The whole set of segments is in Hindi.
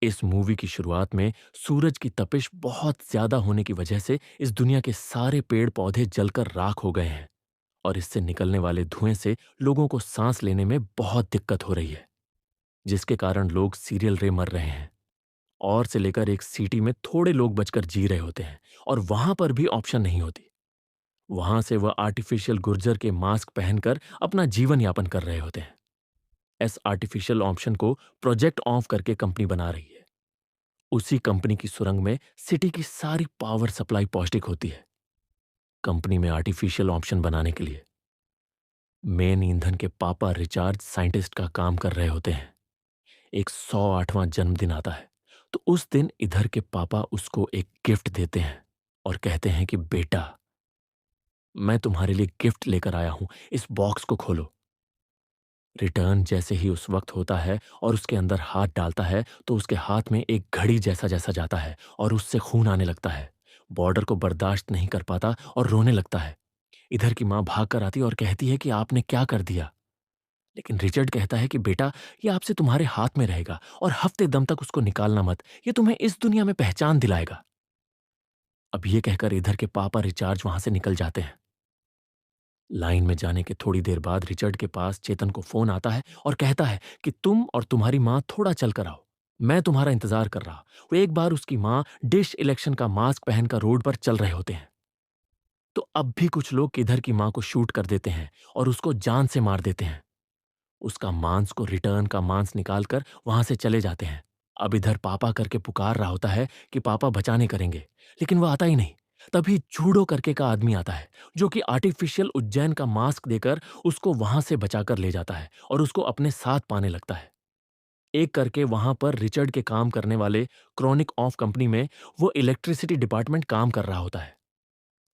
इस मूवी की शुरुआत में सूरज की तपिश बहुत ज्यादा होने की वजह से इस दुनिया के सारे पेड़ पौधे जलकर राख हो गए हैं और इससे निकलने वाले धुएं से लोगों को सांस लेने में बहुत दिक्कत हो रही है, जिसके कारण लोग सीरियल रे मर रहे हैं। और से लेकर एक सिटी में थोड़े लोग बचकर जी रहे होते हैं और वहां पर भी ऑप्शन नहीं होती। वहां से वह आर्टिफिशियल गुर्जर के मास्क पहनकर अपना जीवन यापन कर रहे होते हैं। इस आर्टिफिशियल ऑप्शन को प्रोजेक्ट ऑफ करके कंपनी बना रही है। उसी कंपनी की सुरंग में सिटी की सारी पावर सप्लाई पौष्टिक होती है। कंपनी में आर्टिफिशियल ऑप्शन बनाने के लिए मेन ईंधन के पापा रिचार्ड साइंटिस्ट का काम कर रहे होते हैं। एक 108वां जन्मदिन आता है, तो उस दिन इधर के पापा उसको एक गिफ्ट देते हैं और कहते हैं कि बेटा, मैं तुम्हारे लिए गिफ्ट लेकर आया हूं, इस बॉक्स को खोलो। रिटर्न जैसे ही उस वक्त होता है और उसके अंदर हाथ डालता है तो उसके हाथ में एक घड़ी जैसा जैसा जाता है और उससे खून आने लगता है। बॉर्डर को बर्दाश्त नहीं कर पाता और रोने लगता है। इधर की माँ भाग कर आती है और कहती है कि आपने क्या कर दिया। लेकिन रिचर्ड कहता है कि बेटा, ये आपसे तुम्हारे हाथ में रहेगा और हफ्ते दम तक उसको निकालना मत, ये तुम्हें इस दुनिया में पहचान दिलाएगा। अब ये कहकर इधर के पापा रिचार्ज वहां से निकल जाते हैं। लाइन में जाने के थोड़ी देर बाद रिचर्ड के पास चेतन को फोन आता है और कहता है कि तुम और तुम्हारी माँ थोड़ा चल कर आओ, मैं तुम्हारा इंतजार कर रहा। वो एक बार उसकी माँ डिश इलेक्शन का मास्क पहनकर रोड पर चल रहे होते हैं, तो अब भी कुछ लोग किधर की माँ को शूट कर देते हैं और उसको जान से मार देते हैं। उसका मांस को रिटर्न का मांस निकालकर वहां से चले जाते हैं। अब इधर पापा करके पुकार रहा होता है कि पापा बचाने करेंगे, लेकिन वो आता ही नहीं। तभी जूडो करके का आदमी आता है, जो कि आर्टिफिशियल उज्जैन का मास्क देकर उसको वहां से बचाकर ले जाता है और उसको अपने साथ पाने लगता है। एक करके वहां पर रिचर्ड के काम करने वाले क्रॉनिक ऑफ कंपनी में वो इलेक्ट्रिसिटी डिपार्टमेंट काम कर रहा होता है।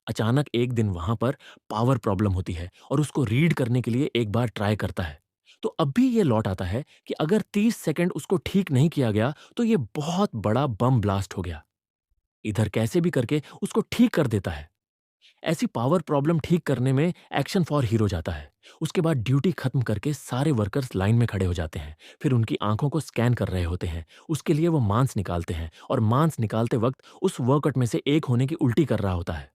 अचानक एक दिन वहां पर पावर प्रॉब्लम होती है और उसको रीड करने के लिए एक बार ट्राई करता है, तो अब भी ये लौट आता है कि अगर 30 सेकंड उसको ठीक नहीं किया गया तो ये बहुत बड़ा बम ब्लास्ट हो गया। इधर कैसे भी करके उसको ठीक कर देता है। ऐसी पावर प्रॉब्लम ठीक करने में एक्शन फॉर हीरो जाता है। उसके बाद ड्यूटी खत्म करके सारे वर्कर्स लाइन में खड़े हो जाते हैं। फिर उनकी आंखों को स्कैन कर रहे होते हैं। उसके लिए वो मांस निकालते हैं और मांस निकालते वक्त उस वर्कआउट में से एक होने की उल्टी कर रहा होता है।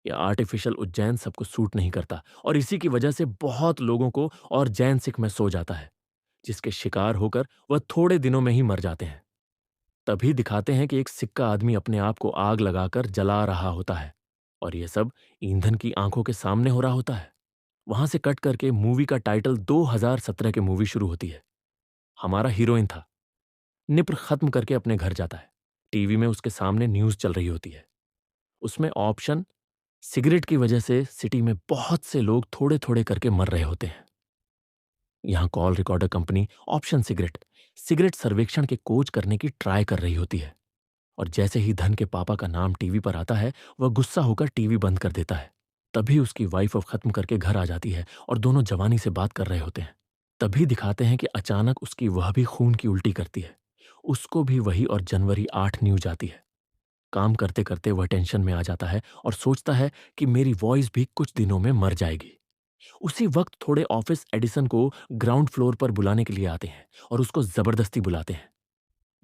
यह आर्टिफिशियल उज्जैन सबको सूट नहीं करता और इसी की वजह से बहुत लोगों को और जैन सिख में सो जाता है, जिसके शिकार होकर वह थोड़े दिनों में ही मर जाते हैं। तभी दिखाते हैं कि एक सिक्का आदमी अपने आप को आग लगाकर जला रहा होता है और यह सब ईंधन की आंखों के सामने हो रहा होता है। वहां से कट करके मूवी का टाइटल 2017 की मूवी शुरू होती है। हमारा हीरोइन था, निप्र खत्म करके अपने घर जाता है। टीवी में उसके सामने न्यूज चल रही होती है। उसमें ऑप्शन सिगरेट की वजह से सिटी में बहुत से लोग थोड़े थोड़े करके मर रहे होते हैं। यहाँ call recorder company option cigarette cigarette सर्वेक्षण के कोच करने की ट्राई कर रही होती है और जैसे ही धन के पापा का नाम टीवी पर आता है, वह गुस्सा होकर टीवी बंद कर देता है। तभी उसकी वाइफ अब खत्म करके घर आ जाती है और दोनों जवानी से बात कर रहे होते हैं। तभी दिखाते हैं कि अचानक उसकी वह भी खून की उल्टी करती है। उसको भी वही और जनवरी 8 न्यूज आती है। काम करते करते वह टेंशन में आ जाता है और सोचता है कि मेरी वॉइस भी कुछ दिनों में मर जाएगी। उसी वक्त थोड़े ऑफिस एडिसन को ग्राउंड फ्लोर पर बुलाने के लिए आते हैं और उसको जबरदस्ती बुलाते हैं।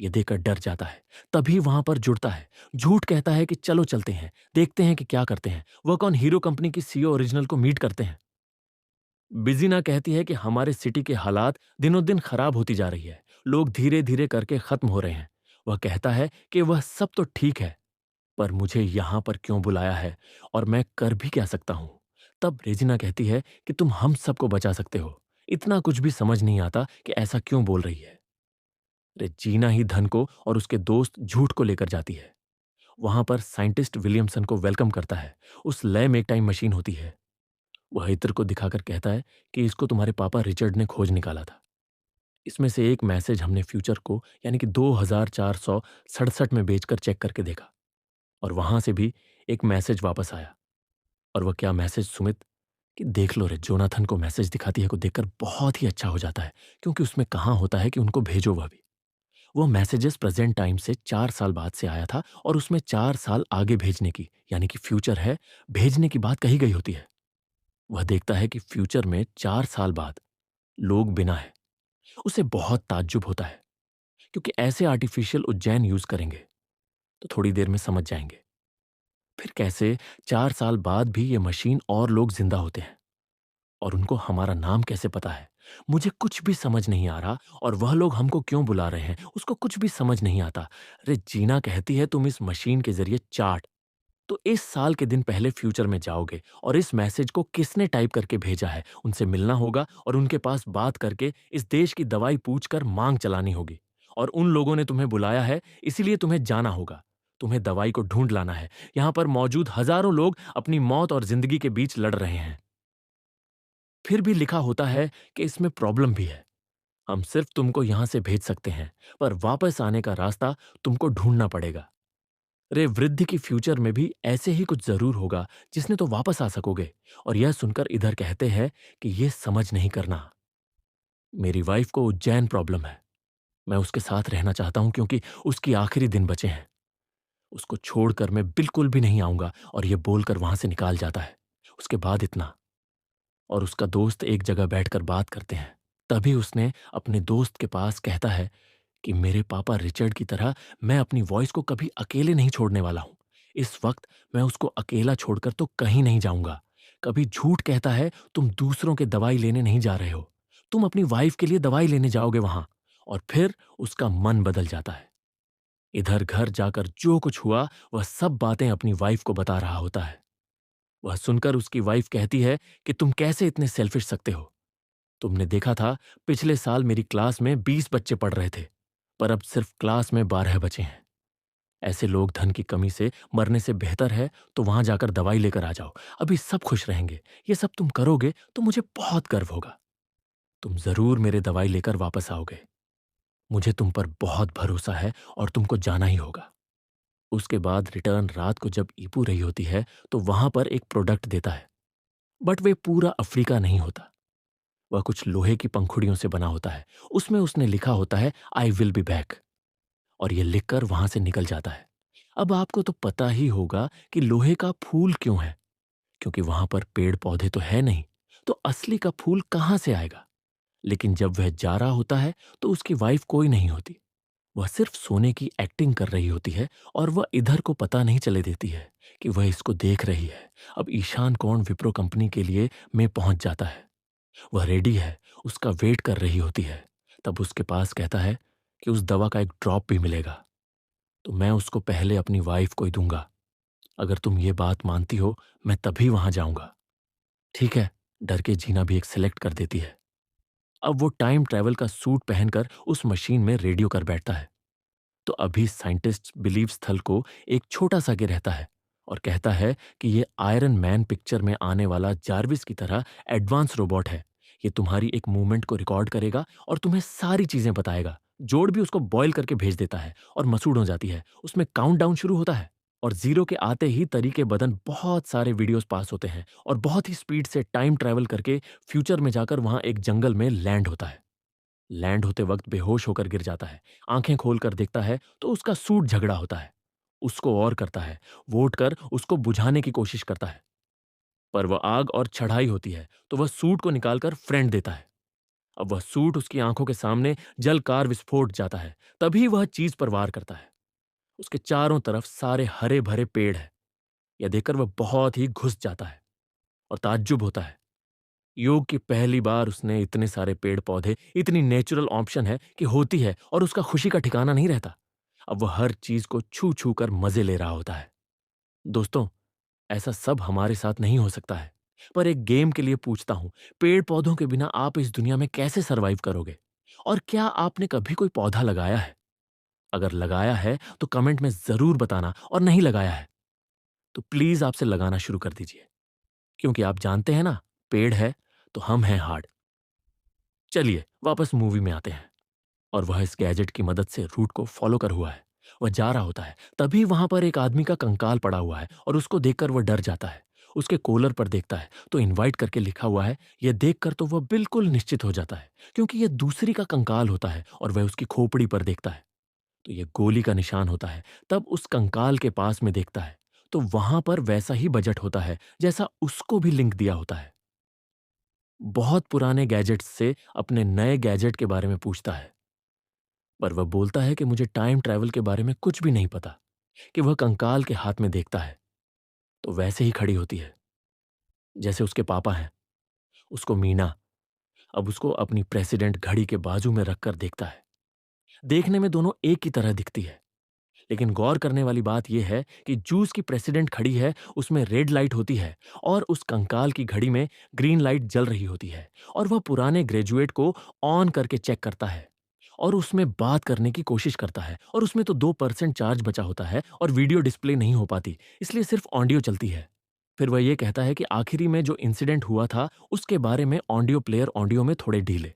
ये देखकर डर जाता है। तभी वहां पर जुड़ता है, झूठ कहता है कि चलो चलते हैं, देखते हैं कि क्या करते हैं। वह कौन हीरो कंपनी की सीईओ ओरिजिनल को मीट करते हैं। बिजीना कहती है कि हमारे सिटी के हालात दिनों दिन खराब होती जा रही है, लोग धीरे धीरे करके खत्म हो रहे हैं। वह कहता है कि वह सब तो ठीक है, पर मुझे यहां पर क्यों बुलाया है और मैं कर भी क्या सकता हूं। तब रेजिना कहती है कि तुम हम सबको बचा सकते हो, इतना कुछ भी समझ नहीं आता कि ऐसा क्यों बोल रही है। रेजिना ही धन को और उसके दोस्त झूठ को लेकर जाती है। वहां पर साइंटिस्ट विलियमसन को वेलकम करता है। उस लय में एक टाइम मशीन होती है। वह इत्र को दिखाकर कहता है कि इसको तुम्हारे पापा रिचर्ड ने खोज निकाला था। इसमें से एक मैसेज हमने फ्यूचर को यानी कि 2467 में बेचकर चेक करके देखा और वहां से भी एक मैसेज वापस आया। और वह क्या मैसेज सुमित, कि देख लो रे, जोनाथन को मैसेज दिखाती है को देखकर बहुत ही अच्छा हो जाता है, क्योंकि उसमें कहाँ होता है कि उनको भेजो। वह भी वो मैसेजेस प्रेजेंट टाइम से 4 साल बाद से आया था और उसमें 4 साल आगे भेजने की यानी कि फ्यूचर है, भेजने की बात कही गई होती है। वह देखता है कि फ्यूचर में 4 साल बाद लोग बिना है। उसे बहुत ताज्जुब होता है क्योंकि ऐसे आर्टिफिशियल उज्जैन यूज करेंगे तो थोड़ी देर में समझ जाएंगे। फिर कैसे 4 साल बाद भी ये मशीन और लोग जिंदा होते हैं और उनको हमारा नाम कैसे पता है, मुझे कुछ भी समझ नहीं आ रहा। और वह लोग हमको क्यों बुला रहे हैं उसको कुछ भी समझ नहीं आता। अरे जीना कहती है तुम इस मशीन के जरिए चार्ट, तो इस साल के दिन पहले फ्यूचर में जाओगे और इस मैसेज को किसने टाइप करके भेजा है उनसे मिलना होगा और उनके पास बात करके इस देश की दवाई पूछकर मांग चलानी होगी। और उन लोगों ने तुम्हें बुलाया है इसीलिए तुम्हें जाना होगा। तुम्हें दवाई को ढूंढ लाना है। यहां पर मौजूद हजारों लोग अपनी मौत और जिंदगी के बीच लड़ रहे हैं। फिर भी लिखा होता है कि इसमें प्रॉब्लम भी है। हम सिर्फ तुमको यहां से भेज सकते हैं, पर वापस आने का रास्ता तुमको ढूंढना पड़ेगा। रे वृद्ध की फ्यूचर में भी ऐसे ही कुछ जरूर होगा जिसने तो वापस आ सकोगे। और यह सुनकर इधर कहते हैं कि यह समझ नहीं करना। मेरी वाइफ को उज्जैन प्रॉब्लम है। मैं उसके साथ रहना चाहता हूं क्योंकि उसकी आखिरी दिन बचे हैं। उसको छोड़कर मैं बिल्कुल भी नहीं आऊंगा। और यह बोलकर वहां से निकाल जाता है। उसके बाद इतना। और उसका दोस्त एक जगह बैठकर बात करते हैं। तभी उसने अपने दोस्त के पास कहता है कि मेरे पापा रिचर्ड की तरह मैं अपनी वॉइस को कभी अकेले नहीं छोड़ने वाला हूं। इस वक्त मैं उसको अकेला छोड़कर तो कहीं नहीं जाऊंगा। कभी झूठ कहता है तुम दूसरों के दवाई लेने नहीं जा रहे हो, तुम अपनी वाइफ के लिए दवाई लेने जाओगे वहां। और फिर उसका मन बदल जाता है। इधर घर जाकर जो कुछ हुआ वह सब बातें अपनी वाइफ को बता रहा होता है। वह सुनकर उसकी वाइफ कहती है कि तुम कैसे इतने सेल्फिश सकते हो। तुमने देखा था पिछले साल मेरी क्लास में 20 बच्चे पढ़ रहे थे, पर अब सिर्फ क्लास में 12 बचे हैं। ऐसे लोग धन की कमी से मरने से बेहतर है तो वहां जाकर दवाई लेकर आ जाओ। अभी सब खुश रहेंगे। ये सब तुम करोगे तो मुझे बहुत गर्व होगा। तुम जरूर मेरे दवाई लेकर वापस आओगे। मुझे तुम पर बहुत भरोसा है और तुमको जाना ही होगा। उसके बाद रिटर्न रात को जब ईपू रही होती है तो वहां पर एक प्रोडक्ट देता है। बट वे पूरा अफ्रीका नहीं होता। वह कुछ लोहे की पंखुड़ियों से बना होता है। उसमें उसने लिखा होता है आई विल बी बैक। और यह लिखकर वहां से निकल जाता है। अब आपको तो पता ही होगा कि लोहे का फूल क्यों है, क्योंकि वहां पर पेड़ पौधे तो है नहीं, तो असली का फूल कहां से आएगा। लेकिन जब वह जा रहा होता है तो उसकी वाइफ कोई नहीं होती। वह सिर्फ सोने की एक्टिंग कर रही होती है और वह इधर को पता नहीं चले देती है कि वह इसको देख रही है। अब ईशान कौन विप्रो कंपनी के लिए में पहुंच जाता है। वह रेडी है, उसका वेट कर रही होती है। तब उसके पास कहता है कि उस दवा का एक ड्रॉप भी मिलेगा तो मैं उसको पहले अपनी वाइफ को ही दूंगा। अगर तुम ये बात मानती हो मैं तभी वहां जाऊंगा। ठीक है। डर के जीना भी एक सिलेक्ट कर देती है। अब वो टाइम ट्रैवल का सूट पहनकर उस मशीन में रेडियो कर बैठता है। तो अभी साइंटिस्ट बिलीव स्थल को एक छोटा सा गिर रहता है और कहता है कि ये आयरन मैन पिक्चर में आने वाला जार्विस की तरह एडवांस रोबोट है। ये तुम्हारी एक मूवमेंट को रिकॉर्ड करेगा और तुम्हें सारी चीजें बताएगा। जोड़ भी उसको बॉयल करके भेज देता है और मसूड़ हो जाती है। उसमें काउंटडाउन शुरू होता है और जीरो के आते ही तरी के बदन बहुत सारे वीडियोस पास होते हैं और बहुत ही स्पीड से टाइम ट्रैवल करके फ्यूचर में जाकर वहां एक जंगल में लैंड होता है। लैंड होते वक्त बेहोश होकर गिर जाता है। आंखें खोलकर देखता है तो उसका सूट झगड़ा होता है। उसको और करता है, वोट कर उसको बुझाने की कोशिश करता है। पर वह आग और चढ़ाई होती है तो वह सूट को निकालकर फ्रेंड देता है। अब वह सूट उसकी आंखों के सामने जलकार विस्फोट जाता है। तभी वह चीज पर वार करता है। उसके चारों तरफ सारे हरे भरे पेड़ है। यह देखकर वह बहुत ही घुस जाता है और ताज्जुब होता है। योग की पहली बार उसने इतने सारे पेड़ पौधे, इतनी नेचुरल ऑप्शन है कि होती है और उसका खुशी का ठिकाना नहीं रहता। अब वह हर चीज को छू छू कर मजे ले रहा होता है। दोस्तों, ऐसा सब हमारे साथ नहीं हो सकता है। पर एक गेम के लिए पूछता हूं, पेड़ पौधों के बिना आप इस दुनिया में कैसे सरवाइव करोगे? और क्या आपने कभी कोई पौधा लगाया है? अगर लगाया है तो कमेंट में जरूर बताना, और नहीं लगाया है तो प्लीज आपसे लगाना शुरू कर दीजिए। क्योंकि आप जानते हैं ना, पेड़ है तो हम हैं हार्ड। चलिए वापस मूवी में आते हैं। और वह इस गैजेट की मदद से रूट को फॉलो कर हुआ है। वह जा रहा होता है। तभी वहां पर एक आदमी का कंकाल पड़ा हुआ है और उसको देखकर वह डर जाता है। उसके कॉलर पर देखता है तो इनवाइट करके लिखा हुआ है। यह देखकर तो वह बिल्कुल निश्चित हो जाता है क्योंकि यह दूसरी का कंकाल होता है। और वह उसकी खोपड़ी पर देखता है तो यह गोली का निशान होता है। तब उस कंकाल के पास में देखता है तो वहां पर वैसा ही बजट होता है जैसा उसको भी लिंक दिया होता है। बहुत पुराने गैजेट्स से अपने नए गैजेट के बारे में पूछता है। पर वह बोलता है कि मुझे टाइम ट्रैवल के बारे में कुछ भी नहीं पता, कि वह कंकाल के हाथ में देखता है तो वैसे ही खड़ी होती है जैसे उसके पापा हैं। उसको मीना अब उसको अपनी प्रेसिडेंट घड़ी के बाजू में रखकर देखता है। देखने में दोनों एक की तरह दिखती है, लेकिन गौर करने वाली बात यह है कि जूस की प्रेसिडेंट खड़ी है उसमें रेड लाइट होती है और उस कंकाल की घड़ी में ग्रीन लाइट जल रही होती है। और वह पुराने ग्रेजुएट को ऑन करके चेक करता है और उसमें बात करने की कोशिश करता है, और उसमें तो 2% चार्ज बचा होता है और वीडियो डिस्प्ले नहीं हो पाती, इसलिए सिर्फ ऑडियो चलती है। फिर वह ये कहता है कि आखिरी में जो इंसिडेंट हुआ था उसके बारे में ऑडियो प्लेयर ऑडियो में थोड़े ढीले।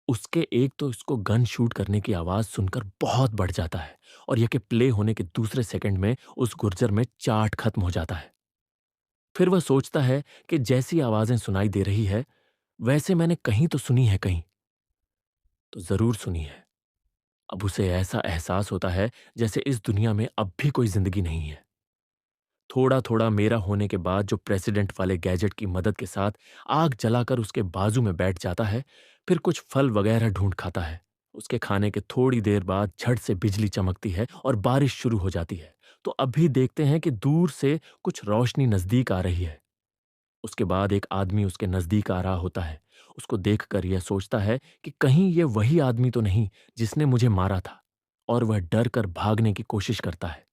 उसके एक तो इसको गन शूट करने की आवाज सुनकर बहुत बढ़ जाता है, और यह कि प्ले होने के दूसरे सेकंड में उस गुर्जर में चार्ट खत्म हो जाता है। फिर वह सोचता है कि जैसी आवाजें सुनाई दे रही है वैसे मैंने कहीं तो सुनी है, कहीं तो जरूर सुनी है। अब उसे ऐसा एहसास होता है जैसे इस दुनिया में अब भी कोई जिंदगी नहीं है। थोड़ा थोड़ा मेरा होने के बाद जो प्रेसिडेंट वाले गैजेट की मदद के साथ आग जलाकर उसके बाजू में बैठ जाता है, फिर कुछ फल वगैरह ढूंढ खाता है। उसके खाने के थोड़ी देर बाद झट से बिजली चमकती है और बारिश शुरू हो जाती है। तो अभी देखते हैं कि दूर से कुछ रोशनी नजदीक आ रही है। उसके बाद एक आदमी उसके नजदीक आ रहा होता है। उसको देखकर यह सोचता है कि कहीं यह वही आदमी तो नहीं जिसने मुझे मारा था, और वह डर कर भागने की कोशिश करता है।